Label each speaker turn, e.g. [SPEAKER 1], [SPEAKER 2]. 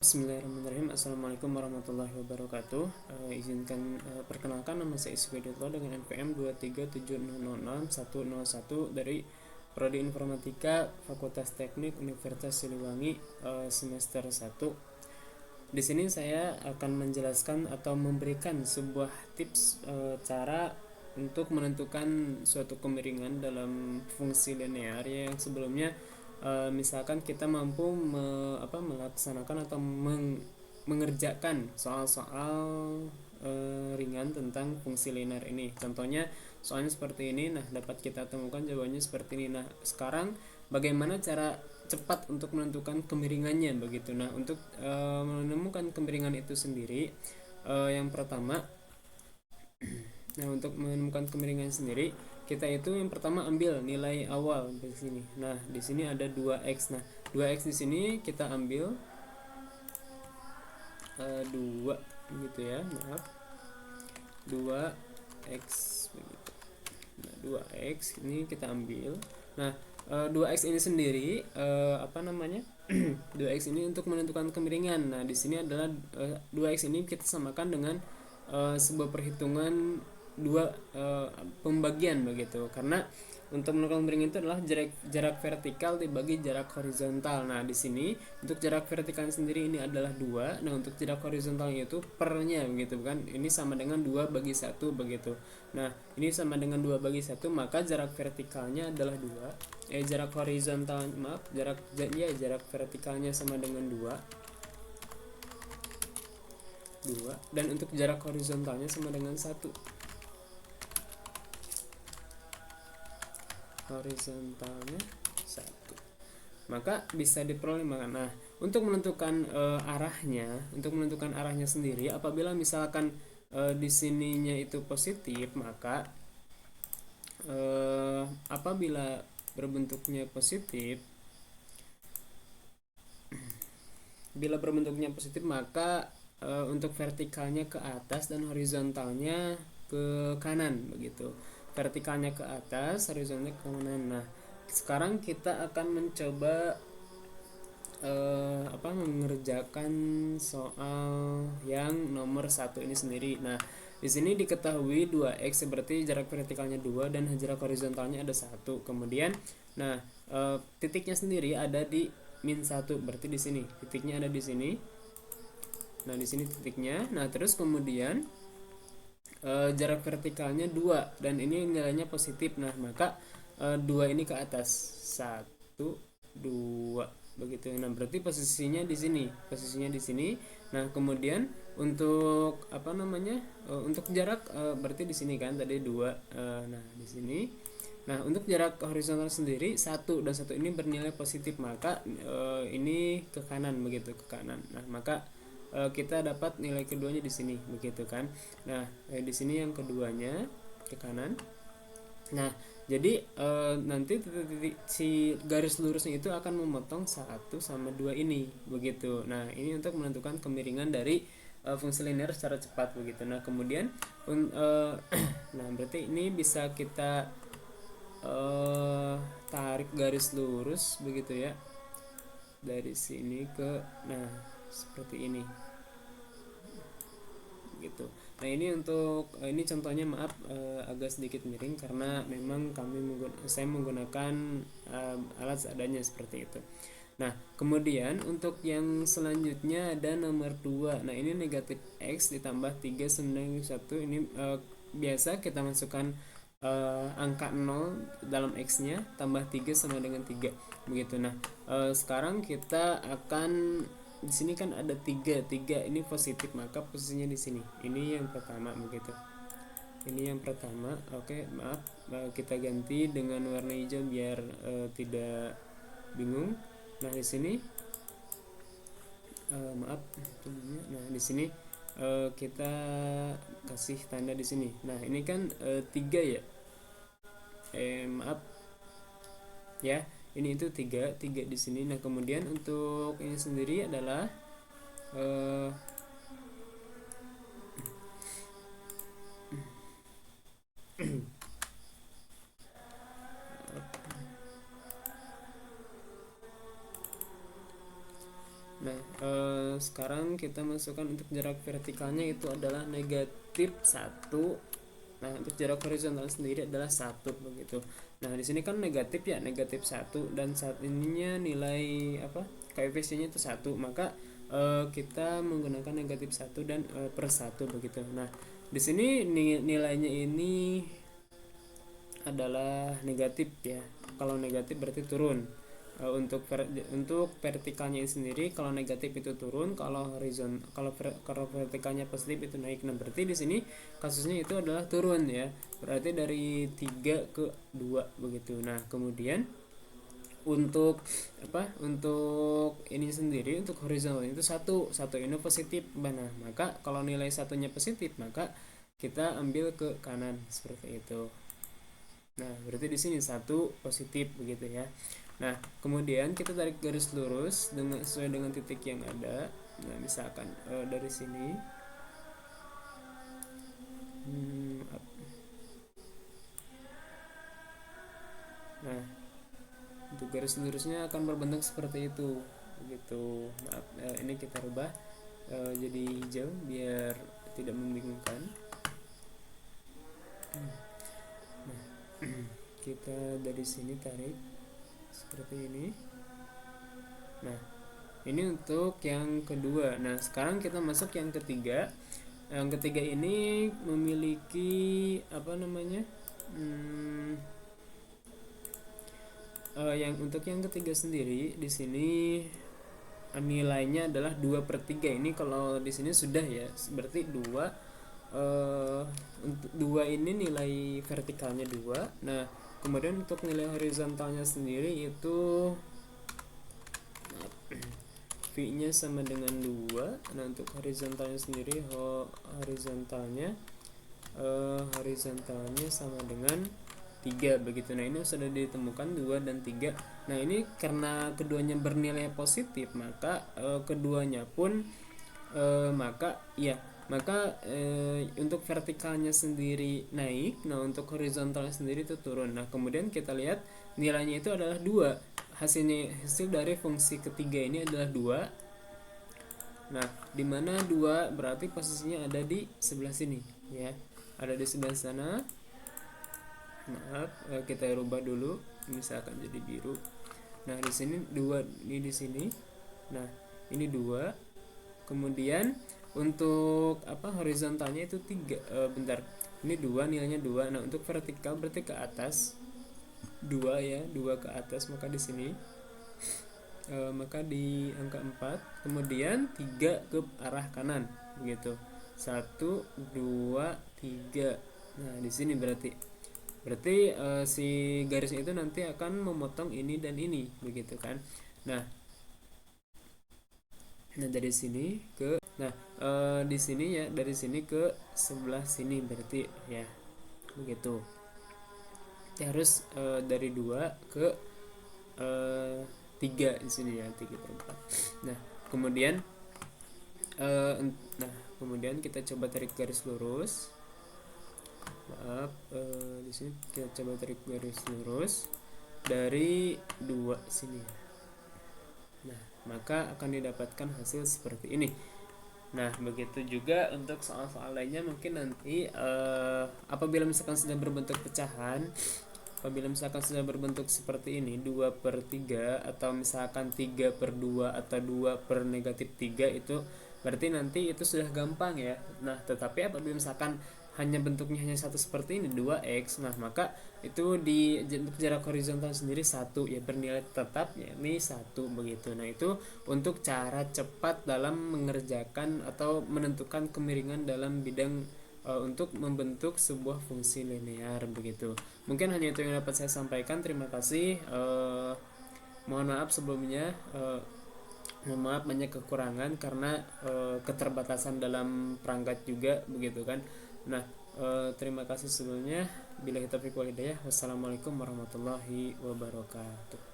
[SPEAKER 1] Bismillahirrahmanirrahim. Assalamualaikum warahmatullahi wabarakatuh. Izinkan perkenalkan, nama saya Iswedullah dengan NPM 237006101 dari Prodi Informatika Fakultas Teknik Universitas Siliwangi, semester 1. Di sini saya akan menjelaskan atau memberikan sebuah tips cara untuk menentukan suatu kemiringan dalam fungsi linear yang sebelumnya misalkan kita mampu melaksanakan atau mengerjakan soal-soal ringan tentang fungsi linear ini. Contohnya soalnya seperti ini. Nah, dapat kita temukan jawabannya seperti ini. Nah, sekarang bagaimana cara cepat untuk menentukan kemiringannya begitu. Nah, untuk menemukan kemiringan itu sendiri, yang pertama, nah untuk menemukan kemiringan sendiri, kita itu yang pertama ambil nilai awal di sini. Nah, di sini ada 2x. Nah, 2x di sini kita ambil 2 gitu ya. Maaf. 2x begitu. Nah, 2x ini kita ambil. Nah, 2x ini sendiri 2x ini untuk menentukan kemiringan. Nah, di sini adalah 2x ini kita samakan dengan sebuah perhitungan dua pembagian begitu. Karena untuk menentukan kemiringan itu adalah jarak vertikal dibagi jarak horizontal. Nah, di sini untuk jarak vertikal sendiri ini adalah 2. Nah, untuk jarak horizontalnya itu pernya begitu kan. Ini sama dengan 2 bagi 1 begitu. Nah, ini sama dengan 2 bagi 1, maka jarak vertikalnya adalah 2. Jarak horizontal, maaf, jarak vertikalnya sama dengan 2. Dan untuk jarak horizontalnya sama dengan 1. Horizontalnya 1. Maka bisa diperoleh. Nah, untuk menentukan arahnya sendiri, apabila misalkan di sininya itu positif, maka apabila berbentuknya positif, maka untuk vertikalnya ke atas dan horizontalnya ke kanan begitu. Vertikalnya ke atas, horizontalnya ke kanan. Nah, sekarang kita akan mencoba mengerjakan soal yang nomor 1 ini sendiri. Nah, di sini diketahui 2x berarti jarak vertikalnya 2 dan jarak horizontalnya ada 1. Kemudian, nah, titiknya sendiri ada di -1, berarti di sini. Titiknya ada di sini. Nah, di sini titiknya. Nah, terus kemudian jarak vertikalnya 2 dan ini nilainya positif. Nah, maka 2 ini ke atas. 1 2 begitu. Nah, berarti posisinya di sini. Nah, kemudian untuk untuk jarak berarti di sini kan tadi 2. Nah, di sini. Nah, untuk jarak horizontal sendiri 1 dan 1 ini bernilai positif, maka ini ke kanan begitu, ke kanan. Nah, maka kita dapat nilai keduanya di sini begitu kan. Nah, di sini yang keduanya ke kanan. Nah, jadi nanti titik-titik si garis lurusnya itu akan memotong 1 sama 2 ini begitu. Nah, ini untuk menentukan kemiringan dari fungsi linear secara cepat begitu. Nah, kemudian nah, berarti ini bisa kita tarik garis lurus begitu ya, dari sini ke, nah, seperti ini gitu. Nah, ini contohnya, maaf, agak sedikit miring karena memang saya menggunakan alat seadanya seperti itu. Nah, kemudian untuk yang selanjutnya ada nomor 2. Nah, ini negatif x ditambah 3 sama dengan 1. Ini biasa kita masukkan angka 0 dalam x-nya, tambah 3 sama dengan 3 begitu. Nah, sekarang kita akan, di sini kan ada 3 ini positif, maka posisinya di sini. Ini yang pertama begitu. Ini yang pertama. Oke, maaf, kita ganti dengan warna hijau biar tidak bingung. Nah, di sini maaf. Nah, di sini kita kasih tanda di sini. Nah, ini kan 3 ya. Maaf ya. Ini itu 3 di sini. Nah, kemudian untuk ini sendiri adalah eh, nah, sekarang kita masukkan untuk jarak vertikalnya itu adalah negatif 1. Nah, untuk jarak horizontal sendiri adalah 1 begitu. Nah, di sini kan negatif ya, negatif 1 dan saat ininya nilai koefisiennya itu 1, maka kita menggunakan negatif 1 dan per 1 begitu. Nah, di sini nilainya ini adalah negatif ya. Kalau negatif berarti turun. Untuk vertikalnya sendiri kalau negatif itu turun, kalau vertikalnya positif itu naik. Nah, berarti di sini kasusnya itu adalah turun ya. Berarti dari 3 ke 2 begitu. Nah, kemudian untuk ini sendiri, untuk horizontal itu satu ini positif. Nah, maka kalau nilai satunya positif, maka kita ambil ke kanan seperti itu. Nah, berarti di sini 1 positif begitu ya. Nah, kemudian kita tarik garis lurus sesuai dengan titik yang ada. Nah, misalkan dari sini nah, untuk garis lurusnya akan berbentuk seperti itu begitu. Maaf, ini kita rubah jadi hijau biar tidak membingungkan. Nah, kita dari sini tarik seperti ini. Nah, ini untuk yang kedua. Nah, sekarang kita masuk yang ketiga. Yang ketiga ini memiliki yang untuk yang ketiga sendiri di sini nilainya adalah 2/3. Ini kalau di sini sudah ya, berarti 2 ini nilai vertikalnya 2. Nah, kemudian untuk nilai horizontalnya sendiri itu V-nya sama dengan 2. Nah, untuk horizontalnya sendiri horizontalnya sama dengan 3 begitu. Nah, ini sudah ditemukan 2 dan 3. Nah, ini karena keduanya bernilai positif, maka keduanya pun untuk vertikalnya sendiri naik. Nah, untuk horizontalnya sendiri itu turun. Nah, kemudian kita lihat nilainya itu adalah 2. Hasil dari fungsi ketiga ini adalah 2. Nah, dimana 2 berarti posisinya ada di sebelah sini ya. Ada di sebelah sana. Maaf, kita rubah dulu misalkan jadi biru. Nah, di sini 2, ini di sini. Nah, ini 2. Kemudian untuk horizontalnya itu 3. Ini 2, nilainya 2. Nah, untuk vertikal berarti ke atas 2 ya, 2 ke atas, maka di sini maka di angka 4. Kemudian 3 ke arah kanan begitu. 1 2 3. Nah, di sini berarti si garisnya itu nanti akan memotong ini dan ini begitu kan. Nah, dari sini ke di sini ya, dari sini ke sebelah sini berarti ya begitu. Harus dari 2 ke 3 di sini ya, 3/4. Nah, kemudian kita coba tarik garis lurus. Maaf, di sini kita coba tarik garis lurus dari 2 sini. Nah, maka akan didapatkan hasil seperti ini. Nah, begitu juga untuk soal-soal lainnya. Mungkin nanti apabila misalkan sudah berbentuk pecahan, apabila misalkan sudah berbentuk seperti ini 2/3 atau misalkan 3/2 atau 2/-3, itu berarti nanti itu sudah gampang ya. Nah, tetapi apabila misalkan bentuknya hanya satu seperti ini 2x, nah maka itu di jarak horizontal sendiri 1 ya, bernilai tetap yakni 1 begitu. Nah, itu untuk cara cepat dalam mengerjakan atau menentukan kemiringan dalam bidang untuk membentuk sebuah fungsi linear begitu. Mungkin hanya itu yang dapat saya sampaikan. Terima kasih. Mohon maaf sebelumnya. Mohon maaf banyak kekurangan karena keterbatasan dalam perangkat juga begitu kan. Nah, terima kasih sebelumnya. Billahi taufiq wal hidayah. Wassalamualaikum warahmatullahi wabarakatuh.